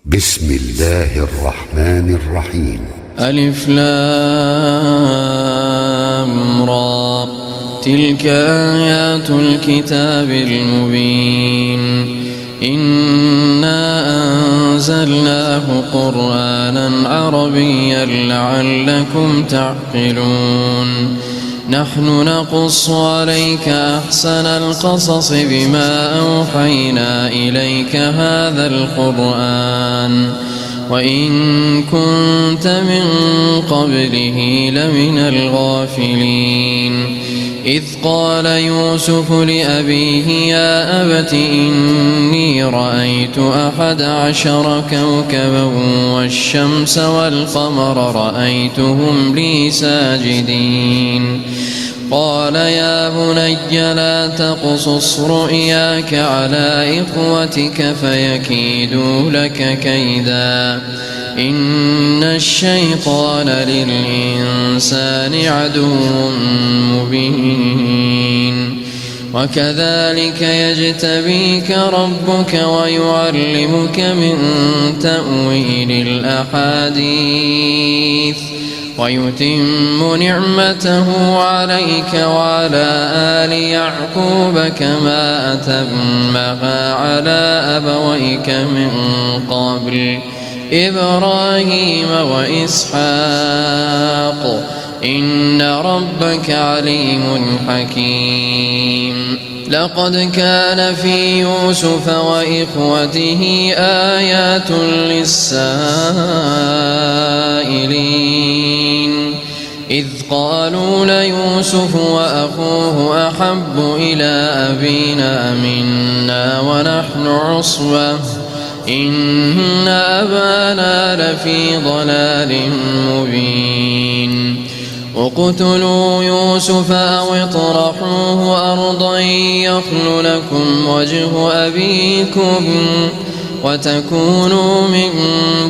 بسم الله الرحمن الرحيم. ألف لام را، تلك آيات الكتاب المبين. إنا أنزلناه قرآنا عربيا لعلكم تعقلون. نحن نقص عليك أحسن القصص بما أوحينا إليك هذا القرآن وإن كنت من قبله لمن الغافلين. إذ قال يوسف لأبيه يا أبت إني رأيت 11 كوكبا والشمس والقمر رأيتهم لي ساجدين. قال يا بني لا تقصص رؤياك على إخوتك فيكيدوا لك كيدا إن الشيطان للإنسان عدو مبين. وكذلك يجتبيك ربك ويعلمك من تأويل الأحاديث ويتم نعمته عليك وعلى آل يعقوب كما أتمها على أبويك من قبل إبراهيم وإسحاق إن ربك عليم حكيم. لقد كان في يوسف وإخوته آيات للسائلين إذ قالوا ليوسف وأخوه أحب إلى أبينا منا ونحن عصبة إن أبانا لفي ضلال مبين. اقتلوا يوسف أو اطرحوه أرضا يخل لكم وجه أبيكم وتكونوا من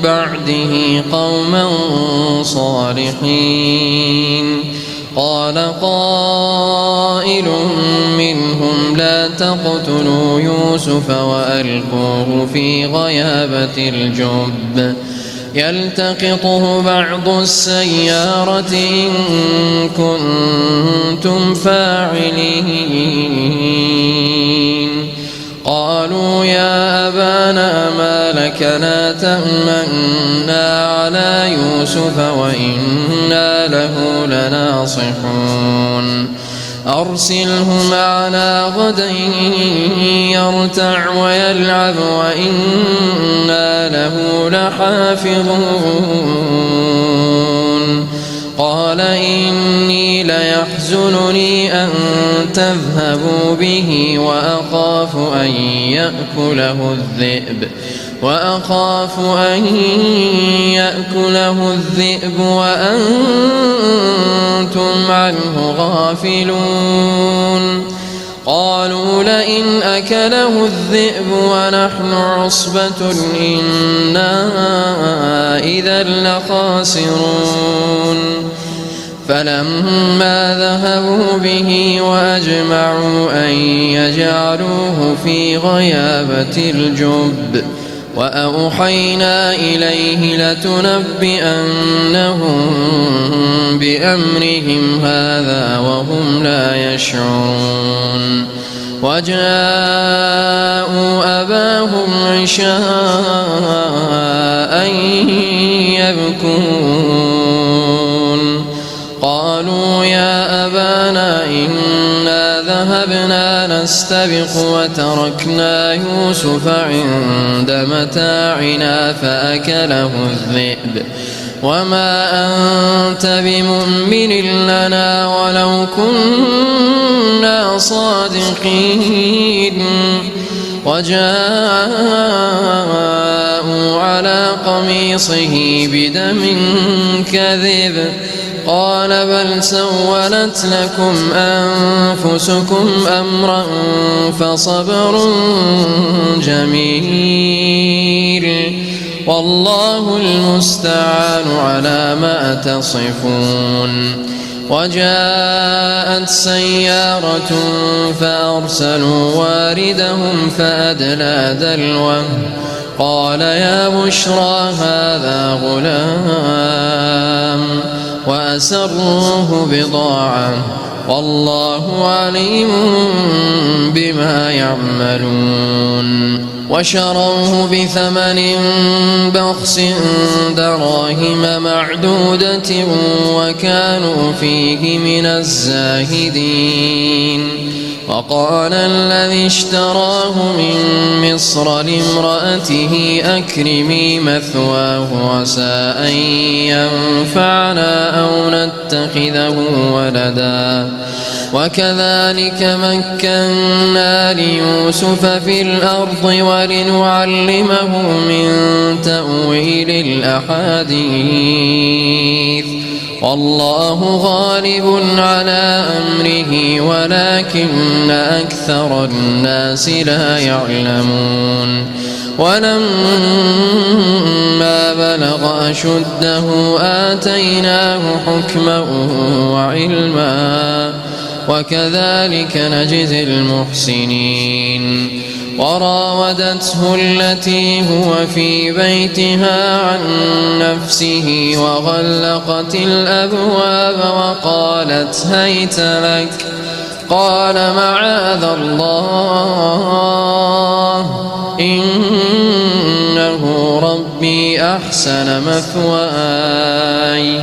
بعده قوما صالحين. قال قائل منهم لا تقتلوا يوسف وألقوه في غيابة الجب يلتقطه بعض السيارة إن كنتم فاعلين. قالوا يا أبانا ما لك لا تأمنا على يوسف وإنا له لناصحون. أرسله معنا غدا يرتع ويلعب وإنا له لحافظون. قال إني ليحزنني أن تذهبوا به وأخاف أن يأكله الذئب وأنتم عنه غافلون. قالوا لئن أكله الذئب ونحن عصبة إنا إذا لخاسرون. فلما ذهبوا به وأجمعوا أن يجعلوه في غيابة الجب وأوحينا إليه لتنبئنهم بأمرهم هذا وهم لا يشعرون. وجاءوا أباهم عشاء يبكون. قالوا يا أبانا إنا ذهبنا نستبق وتركنا يوسف عند متاعنا فأكله الذئب وما أنت بمؤمن لنا ولو كنا صادقين. وجاءوا على قميصه بدم كذب قال بل سولت لكم أنفسكم أمرا فصبر جميل والله المستعان على ما تصفون. وجاءت سيارة فأرسلوا واردهم فأدلى دلوه قال يا بشرى هذا غلام وأسروه بضاعة والله عليم بما يعملون وشروه بثمن بخس دراهم معدودة وكانوا فيه من الزاهدين وقال الذي اشتراه من مصر لامرأته أكرمي مثواه عسى أن ينفعنا أو نتخذه ولدا وكذلك مكنا ليوسف في الأرض ولنعلمه من تأويل الأحاديث والله غالب على أمره ولكن أكثر الناس لا يعلمون ولما بلغ أشده آتيناه حكما وعلما وكذلك نجزي المحسنين وراودته التي هو في بيتها عن نفسه وغلقت الأبواب وقالت هيت لك قال معاذ الله إنه ربي أحسن مثواي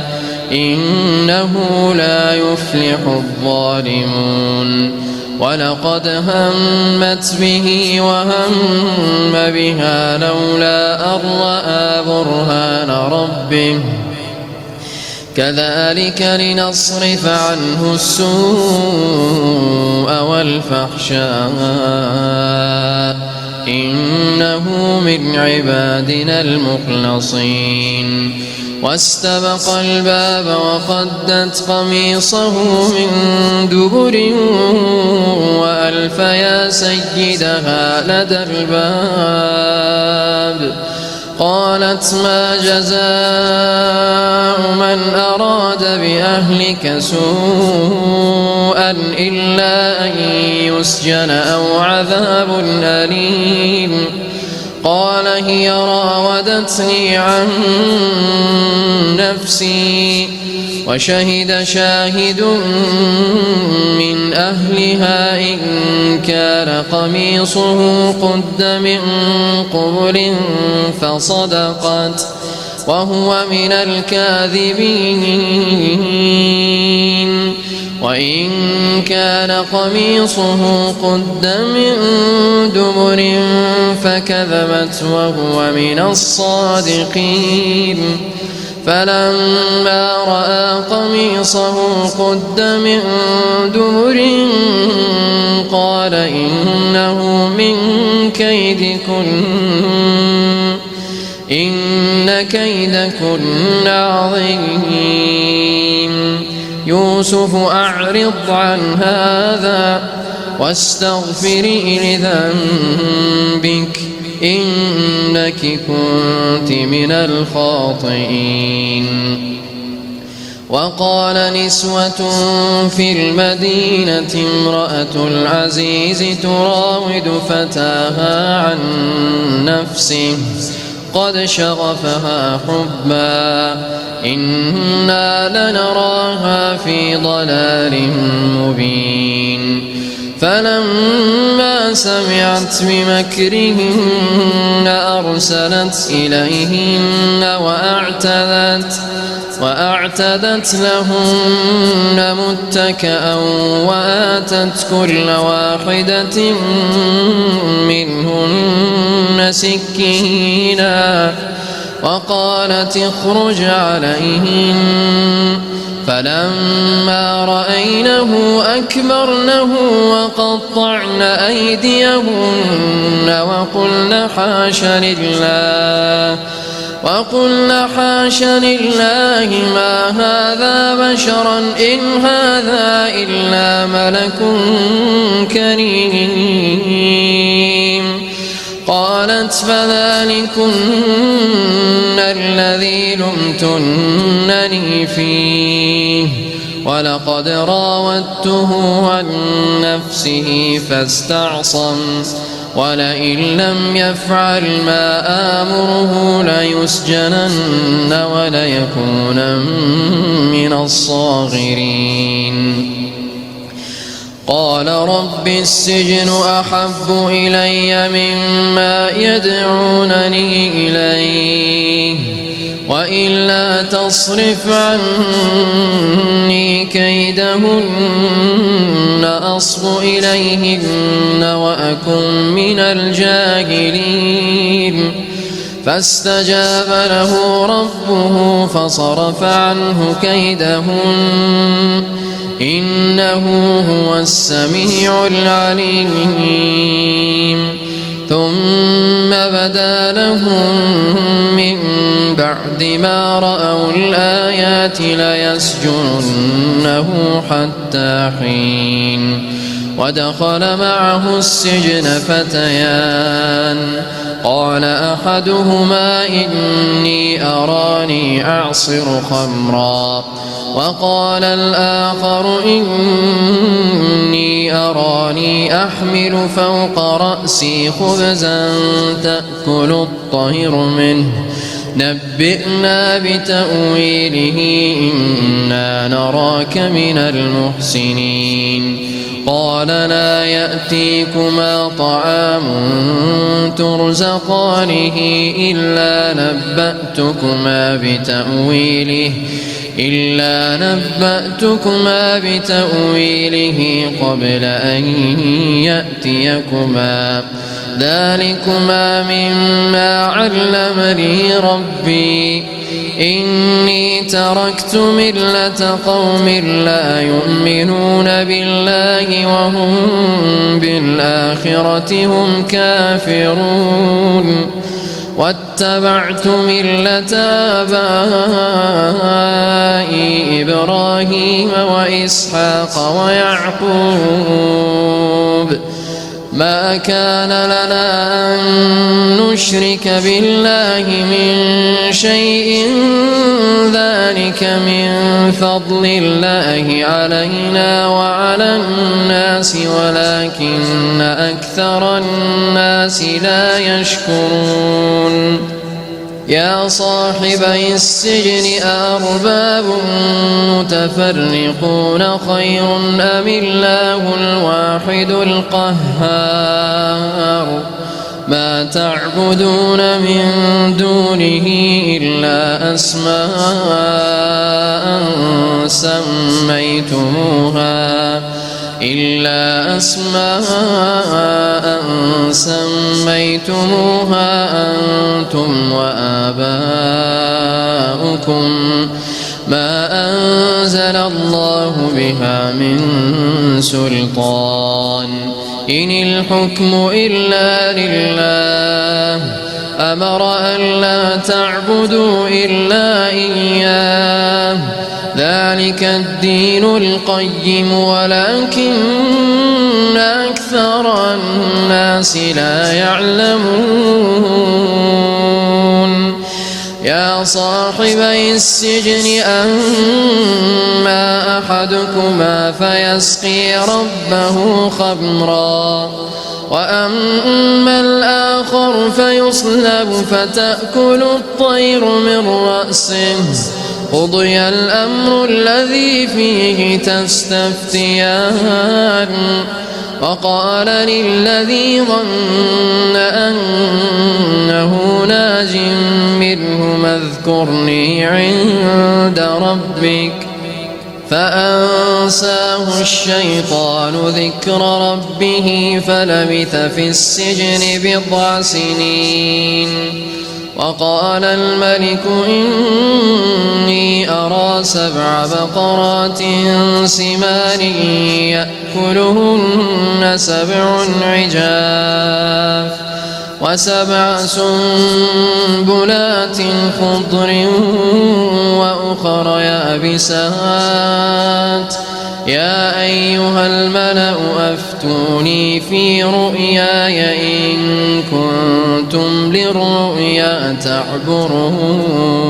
إنه لا يفلح الظالمون ولقد همت به وهم بها لولا أن رأى برهان ربه كذلك لنصرف عنه السوء والفحشاء إنه من عبادنا المخلصين واستبق الباب وقدت قميصه من دبر وألف يا سيدها لدى الباب قالت ما جزاء من أراد بأهلك سوءا إلا أن يسجن أو عذاب أليم قال هي راودتني عن نفسي وشهد شاهد من أهلها إن كان قميصه قد من قبل فصدقت وهو من الكاذبين وإن كان قميصه قد من دبر فكذبت وهو من الصادقين فلما رأى قميصه قد من دبر قال إنه من كيدكن إن كيدكن عظيم يوسف أعرض عن هذا واستغفري لذنبك إنك كنت من الخاطئين وقال نسوة في المدينة امرأة العزيز تراود فتاها عن نفسه قد شغفها حبا إنا لنراها في ضلال مبين فلما سمعت بمكرهن أرسلت إليهن وأعتدت لهن متكأ وآتت كل واحدة منهن سكينا وقالت اخرج عليهن فلما رأينه أكبرنه وقطعن أيديهن وقلن حاش لله ما هذا بشرا إن هذا إلا ملك كريم قالت فذلكن الذي لمتنني فيه ولقد راودته عن نفسه فاستعصم ولئن لم يفعل ما آمره ليسجنن وليكونن من الصاغرين قال رب السجن أحب إلي مما يدعونني إليه وإلا تصرف عني كيدهن أصب إليهن وأكن من الجاهلين فاستجاب له ربه فصرف عنه كيدهن إنه هو السميع العليم ثم بدا لهم من بعد ما رأوا الآيات ليسجننه حتى حين ودخل معه السجن فتيان قال أحدهما إني أراني أعصر خمرا وقال الآخر إني أراني أحمل فوق رأسي خبزا تأكل الطير منه نبئنا بتأويله إنا نراك من المحسنين قال لا يأتيكما طعام ترزقانه إلا نبأتكما بتأويله قبل أن يأتيكما ذلكما مما علمني ربي إني تركت ملة قوم لا يؤمنون بالله وهم بالآخرة هم كافرون واتبعت ملة آبائي إبراهيم وإسحاق ويعقوب ما كان لنا أن نشرك بالله من شيء ذلك من فضل الله علينا وعلى الناس ولكن أكثر الناس لا يشكرون يا صاحبي السجن أأرباب متفرقون خير أم الله الواحد القهار ما تعبدون من دونه إلا أسماء سميتموها أنتم وآباؤكم ما أنزل الله بها من سلطان إن الحكم إلا لله أمر أن لا تعبدوا إلا إياه ذلك الدين القيم ولكن أكثر الناس لا يعلمون يا صاحبي السجن أما أحدكما فيسقي ربه خمرا وأما الآخر فيصلب فتأكل الطير من رأسه قضي الأمر الذي فيه تستفتيان وقال للذي ظن أنه ناج منه اذكرني عند ربك فأنساه الشيطان ذكر ربه فلبث في السجن بضع سنين وقال الملك إني أرى 7 بقرات سمان يأكلهن 7 عجاف و7 سنبلات خضر وأخر يابسات يا أيها الملأ أفتوني في رؤياي إن كنتم للرؤيا تعبرون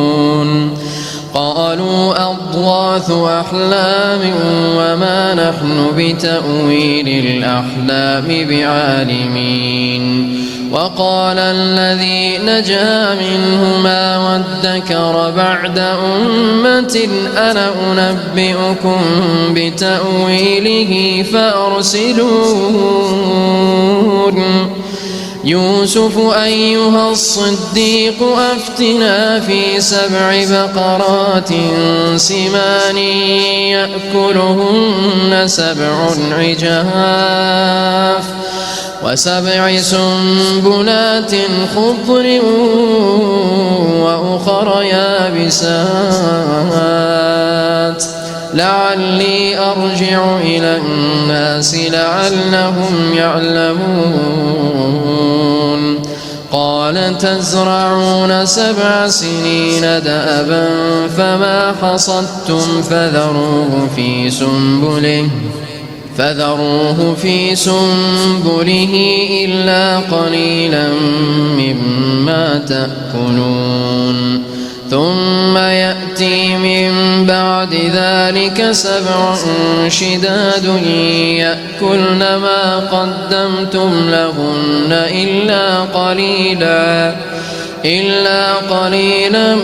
قالوا أضغاث أحلام وما نحن بتأويل الأحلام بعالمين. وقال الذي نجا منهما وادكر بعد أمة أنا أنبئكم بتأويله فأرسلون. يوسف أيها الصديق أفتنا في 7 بقرات سمان يأكلهن 7 عجاف و7 سنبلات خضر وأخر يابسات لعلي أرجع إلى الناس لعلهم يعلمون. قال تزرعون 7 سنين دأبا فما حصدتم فذروه في سنبله إلا قليلا مما تأكلون. ثم يأتي من بعد ذلك 7 شداد يأكلن ما قدمتم لهن إلا قليلا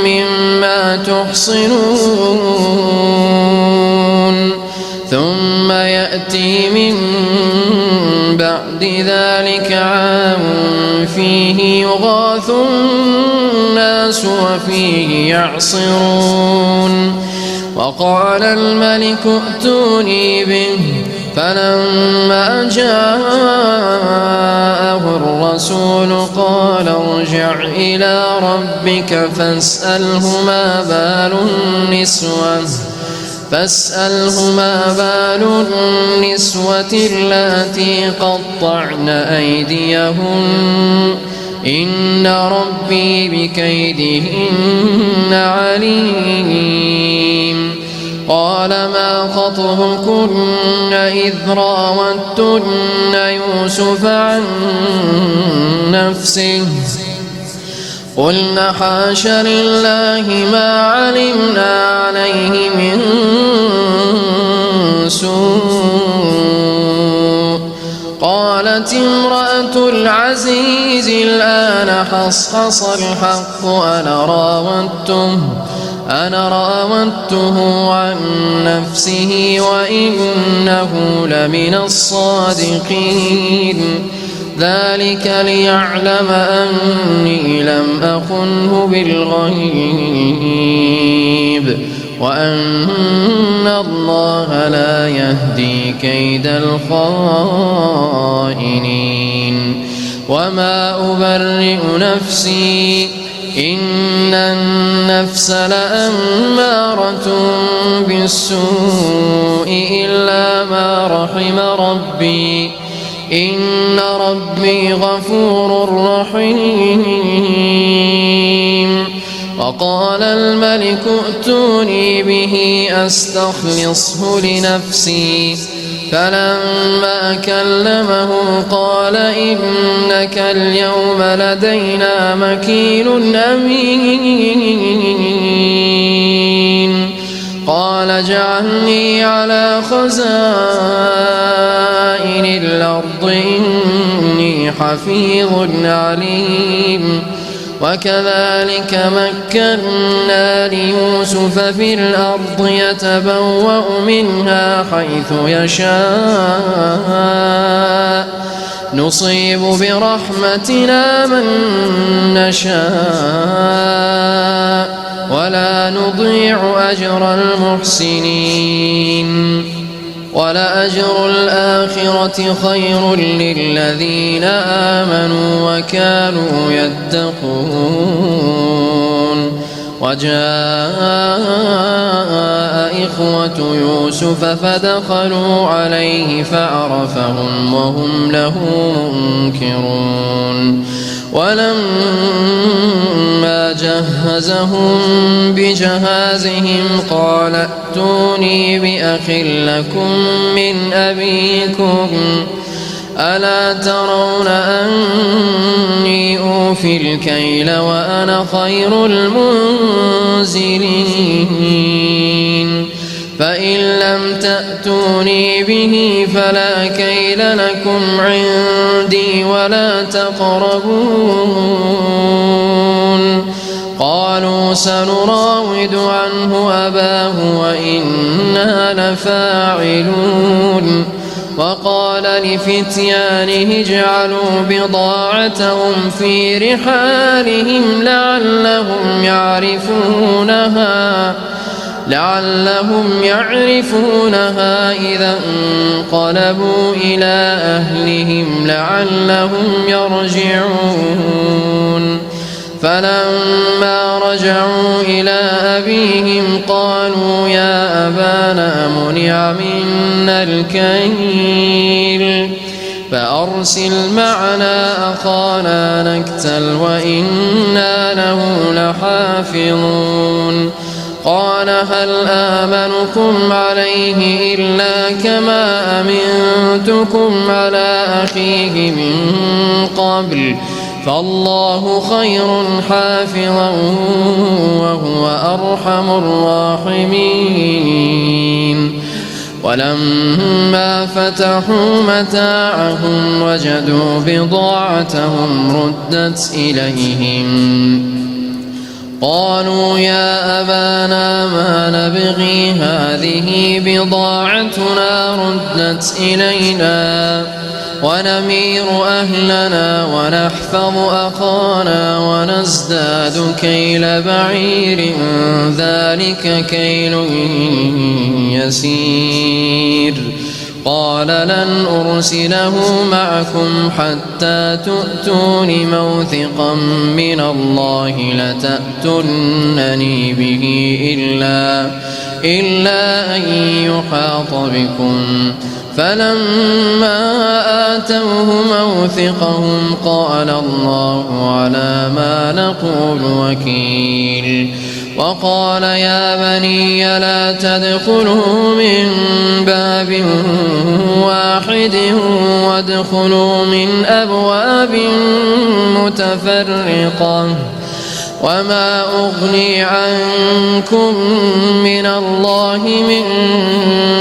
مما تحصنون. ثم يأتي من بعد ذلك عام فيه يغاث الناس وفيه يعصرون. وقال الملك ائتوني به فلما جاءه الرسول قال ارجع إلى ربك فاسأله ما بال النسوة اللاتي قطعن أيديهن إن ربي بكيدهن عليم. قال ما خطبكن إذ راوتن يوسف عن نفسه قلنا حاش لله ما علمنا عليه من سوء. قالت امرأة العزيز الآن حصحص الحق أنا راودته عن نفسه وإنه لمن الصادقين. ذلك ليعلم أني لم أخنه بالغيب وأن الله لا يهدي كيد الخائنين. وما أبرئ نفسي إن النفس لأمارة بالسوء إلا ما رحم ربي إن ربي غفور رحيم. وقال الملك ائتوني به أستخلصه لنفسي فلما كلمه قال إنك اليوم لدينا مكين أمين. قال اجعلني على خزائن الأرض إني حفيظ عليم. وكذلك مكنا ليوسف في الأرض يتبوأ منها حيث يشاء نصيب برحمتنا من نشاء ولا نضيع أجر المحسنين. ولأجر الآخرة خير للذين آمنوا وكانوا يتقون. وجاء إخوة يوسف فدخلوا عليه فعرفهم وهم له منكرون. ولما جهزهم بجهازهم قال ائتوني بأخ لكم من أبيكم ألا ترون أني أوفي الكيل وأنا خير المنزلين فإن لم تأتوني به فلا كيل لكم عندي ولا تقربون قالوا سنراود عنه أباه وإنا لفاعلون وقال لفتيانه اجعلوا بضاعتهم في رحالهم لعلهم يعرفونها إذا انقلبوا إلى أهلهم لعلهم يرجعون فلما رجعوا إلى أبيهم قالوا يا أبانا منع منا الكيل فأرسل معنا أخانا نكتل وإنا له لحافظون قال هل آمنكم عليه إلا كما أمنتكم على أخيه من قبل فالله خير حافظا وهو أرحم الراحمين ولما فتحوا متاعهم وجدوا بضاعتهم ردت إليهم قالوا يا أبانا ما نبغي هذه بضاعتنا ردت إلينا ونمير أهلنا ونحفظ أخانا ونزداد كيل بعير ذلك كيل يسير قال لن أرسله معكم حتى تؤتون موثقا من الله لتأتونني به إلا أن يحاط بكم فلما آتوه موثقهم قال الله على ما نقول وكيل وقال يا بني لا تدخلوا من باب واحد وادخلوا من أبواب متفرقة وما أغني عنكم من الله من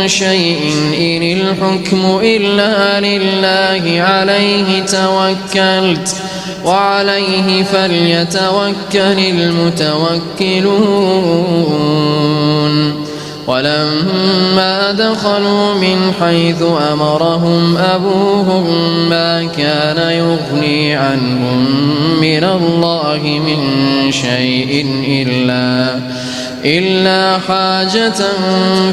شيء إن الحكم إلا لله عليه توكلت وعليه فليتوكل المتوكلون ولما دخلوا من حيث أمرهم أبوهم ما كان يغني عنهم من الله من شيء إلا حاجة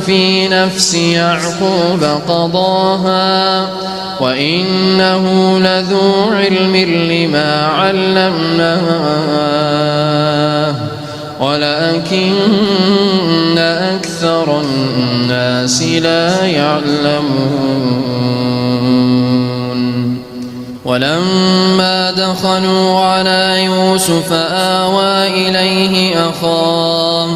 في نفس يعقوب قضاها وإنه لذو علم لما علمناه ولكن أكثر الناس لا يعلمون ولما دخلوا على يوسف آوى إليه أخاه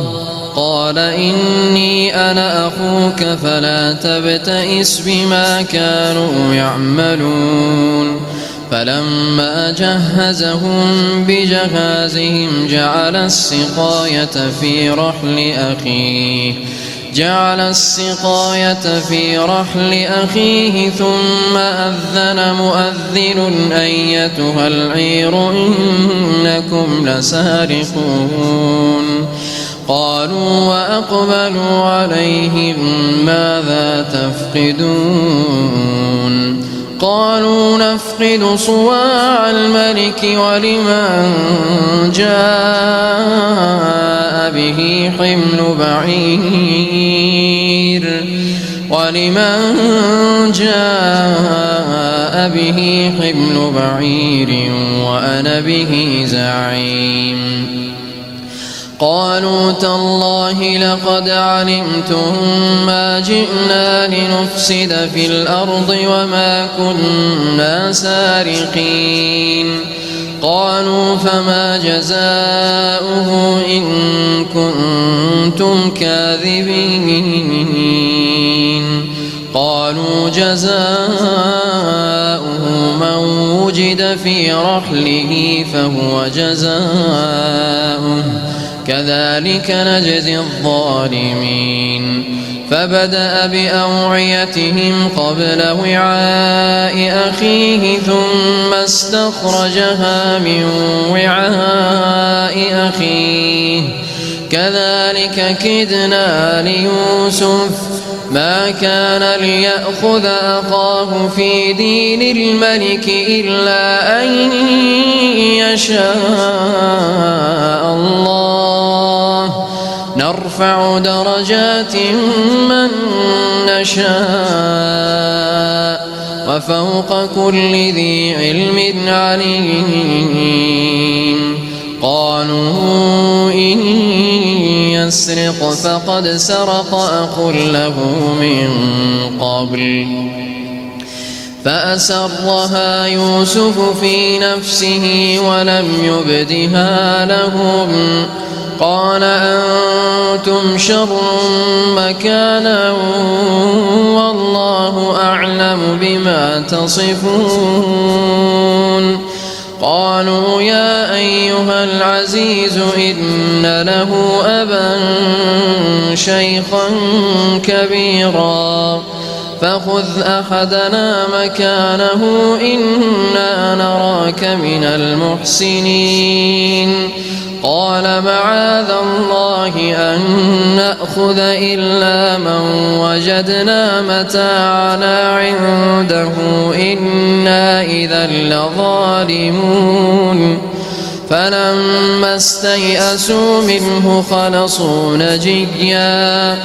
قال إني أنا أخوك فلا تبتئس بما كانوا يعملون فلما جهزهم بجهازهم جعل السقاية في رحل أخيه ثم أذن مؤذن أيتها العير إنكم لسارقون قالوا وأقبلوا عليهم ماذا تفقدون قالوا نفقد صواع الملك ولمن جاء به حمل بعير وأنا به زعيم قالوا تالله لقد علمتم ما جئنا لنفسد في الأرض وما كنا سارقين قالوا فما جزاؤه إن كنتم كاذبين قالوا جزاؤه من وجد في رحله فهو جزاؤه كذلك نجزي الظالمين فبدأ بأوعيتهم قبل وعاء أخيه ثم استخرجها من وعاء أخيه كذلك كدنا ليوسف ما كان ليأخذ أخاه في دين الملك إلا أن يشاء الله نرفع درجات من نشاء وفوق كل ذي علم عليم قالوا إن يسرق فقد سرق أخ له من قبل فأسرها يوسف في نفسه ولم يبدها لهم قال أنتم شر مكانا والله أعلم بما تصفون قالوا يا أيها العزيز إن له أبا شيخا كبيرا فخذ أحدنا مكانه إنا نراك من المحسنين قال معاذ الله أن نأخذ إلا من وجدنا متاعنا عنده إنا إذا لظالمون فلما استيئسوا منه خلصوا نجيا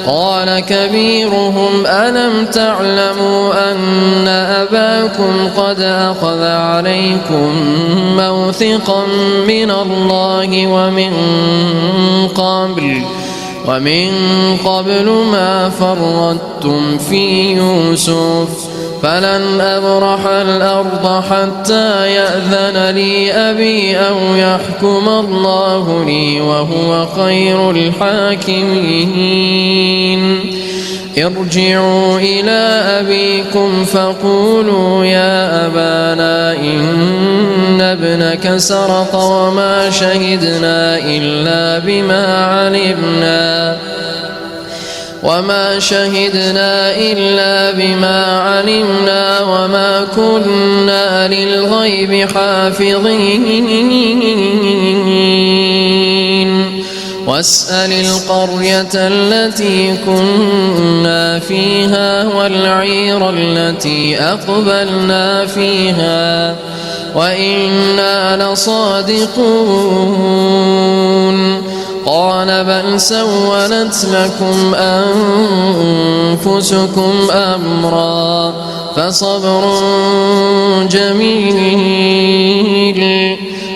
قال كبيرهم ألم تعلموا أن أباكم قد أخذ عليكم موثقا من الله ومن قبل ما فرطتم في يوسف فلن أبرح الأرض حتى يأذن لي أبي أو يحكم الله لي وهو خير الحاكمين ارجعوا إلى أبيكم فقولوا يا أبانا إن ابنك سرق وما شهدنا إلا بما علمنا وما كنا للغيب حافظين واسأل القرية التي كنا فيها والعير التي أقبلنا فيها وإنا لصادقون قال بل سولت لكم أنفسكم أمرا فصبر جميل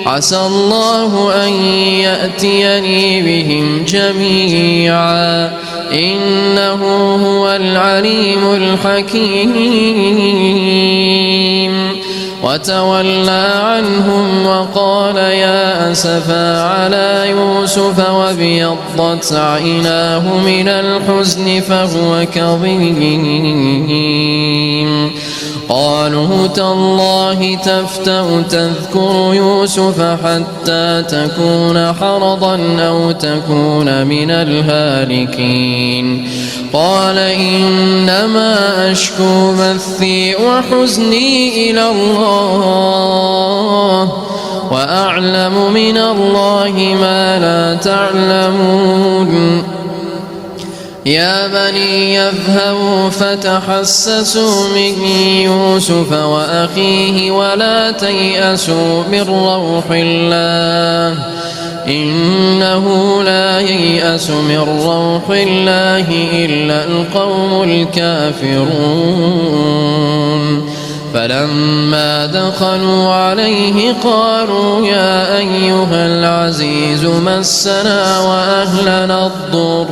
عسى الله أن يأتيني بهم جميعا إنه هو العليم الحكيم وتولى عنهم وقال يا أسفا على يوسف وابيضت عيناه من الحزن فهو كظيم قالوا تالله تفتأ تذكر يوسف حتى تكون حرضا أو تكون من الهالكين قال إنما أشكو بثي وحزني إلى الله وأعلم من الله ما لا تعلمون يا بني يذهبوا فتحسسوا من يوسف وأخيه ولا تيأسوا من روح الله إنه لا ييأس من روح الله إلا القوم الكافرون فلما دخلوا عليه قالوا يا أيها العزيز مسنا وأهلنا الضر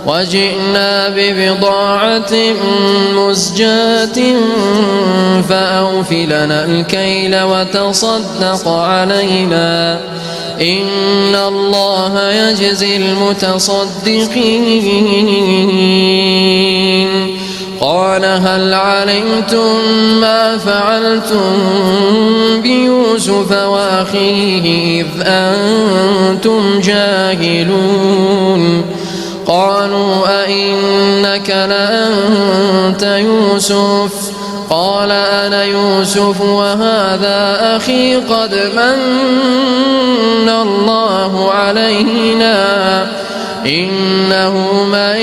وجئنا ببضاعة مزجاة فأوف لنا الكيل وتصدق علينا إن الله يجزي المتصدقين قال هل علمتم ما فعلتم بيوسف وأخيه إذ أنتم جاهلون قالوا أئنك لأنت يوسف قال أنا يوسف وهذا أخي قد من الله علينا إنه من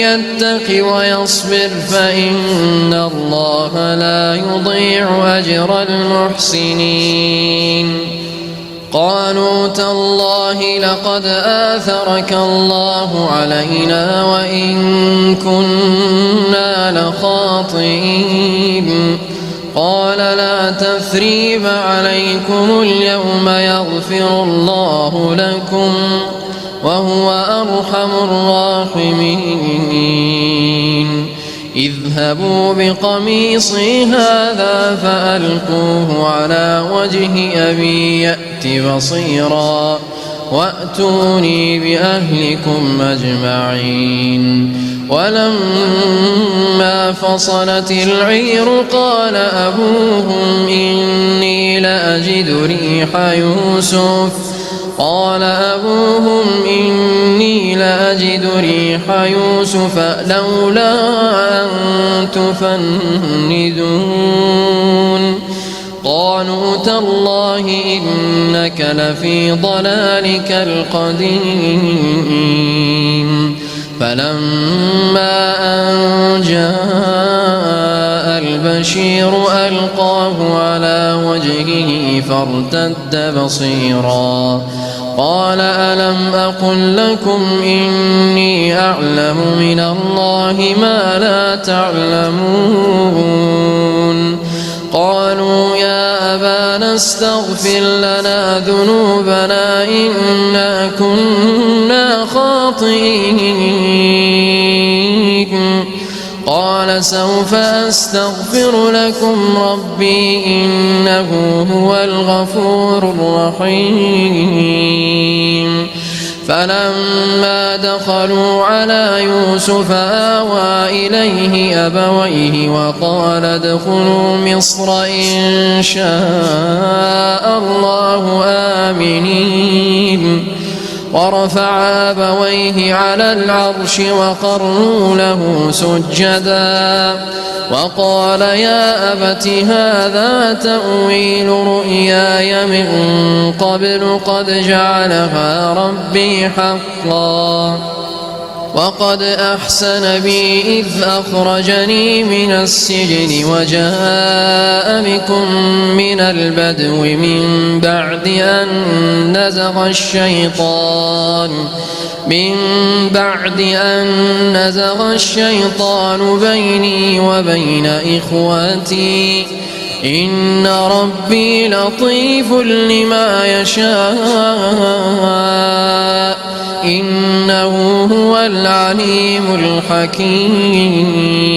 يتق ويصبر فإن الله لا يضيع أجر المحسنين قالوا تالله لقد آثرك الله علينا وإن كنا لخاطئين قال لا تثريب عليكم اليوم يغفر الله لكم وهو أرحم الراحمين اذهبوا بقميصي هذا فألقوه على وجه أبي يأت بصيرا وأتوني بأهلكم أجمعين ولما فصلت العير قال أبوهم إني لأجد ريح يوسف لولا أن تفندون قالوا تالله إنك لفي ضلالك القديم فلما أن جاء البشير ألقاه على وجهه فارتد بصيرا قال ألم أقل لكم إني أعلم من الله ما لا تعلمون قالوا يا أبانا استغفر لنا ذنوبنا إنا كنا خاطئين قال سوف أستغفر لكم ربي إنه هو الغفور الرحيم فلما دخلوا على يوسف آوى إليه أبويه وقال ادخلوا مصر إن شاء الله آمنين ورفع أبويه على العرش وقروا له سجدا وقال يا أبت هذا تأويل رؤياي من قبل قد جعلها ربي حقا وقد أحسن بي إذ أخرجني من السجن وجاء بكم من البدو من بعد أن نزغ الشيطان بيني وبين إخوتي إن ربي لطيف لما يشاء إنه هو العليم الحكيم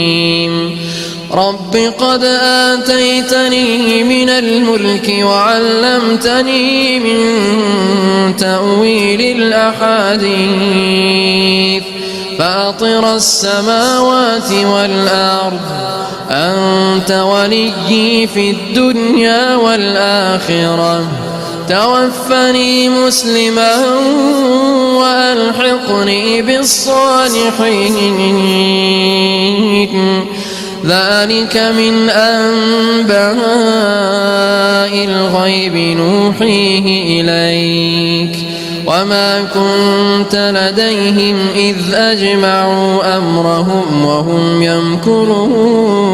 رب قد آتيتني من الملك وعلمتني من تأويل الأحاديث فاطر السماوات والأرض أنت وليي في الدنيا والآخرة توفني مسلما وألحقني بالصالحين ذلك من أنباء الغيب نوحيه إليك وما كنت لديهم إذ أجمعوا أمرهم وهم يمكرون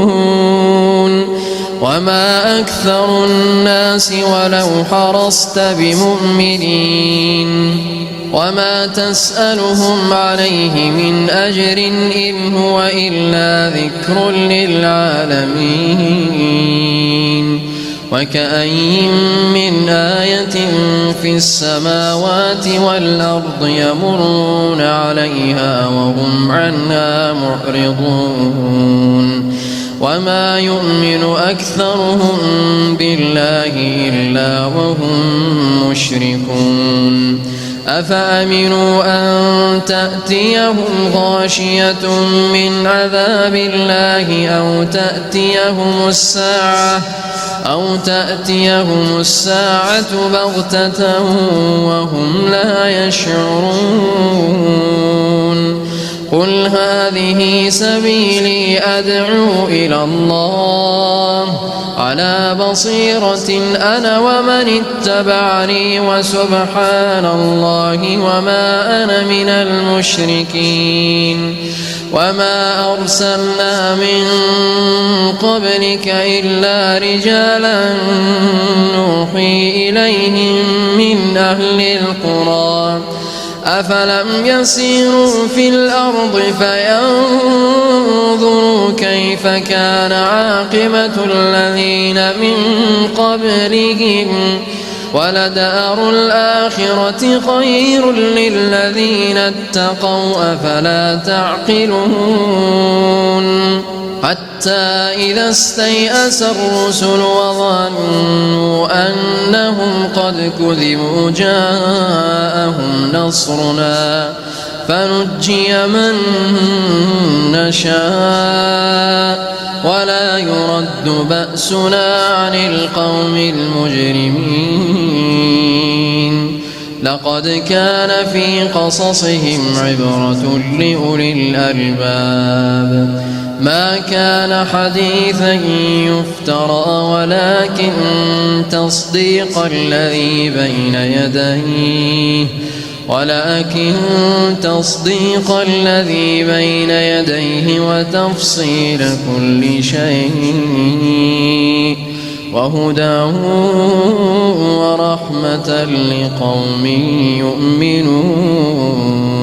وما أكثر الناس ولو حرصت بمؤمنين وما تسألهم عليه من أجر إن هو إلا ذكر للعالمين وكأين من آية في السماوات والأرض يمرون عليها وهم عنها معرضون وما يؤمن أكثرهم بالله إلا وهم مشركون أفأمنوا أن تأتيهم غاشية من عذاب الله أو تأتيهم الساعة بغتة وهم لا يشعرون قل هذه سبيلي أدعو إلى الله على بصيرة أنا ومن اتبعني وسبحان الله وما أنا من المشركين وما أرسلنا من قبلك إلا رجالا نوحي إليهم من أهل القرى أفلم يسيروا في الأرض فينظروا كيف كان عاقبة الذين من قبلهم ولدار الآخرة خير للذين اتقوا أفلا تعقلون حتى إذا استيأس الرسل وظنوا أنهم قد كذبوا جاءهم نصرنا فنجي من نشاء ولا يرد بأسنا عن القوم المجرمين لقد كان في قصصهم عبرة لأولي الألباب ما كان حديثا يفترى ولكن تصديق الذي بين يديه وتفصيل كل شيء وهدى ورحمة لقوم يؤمنون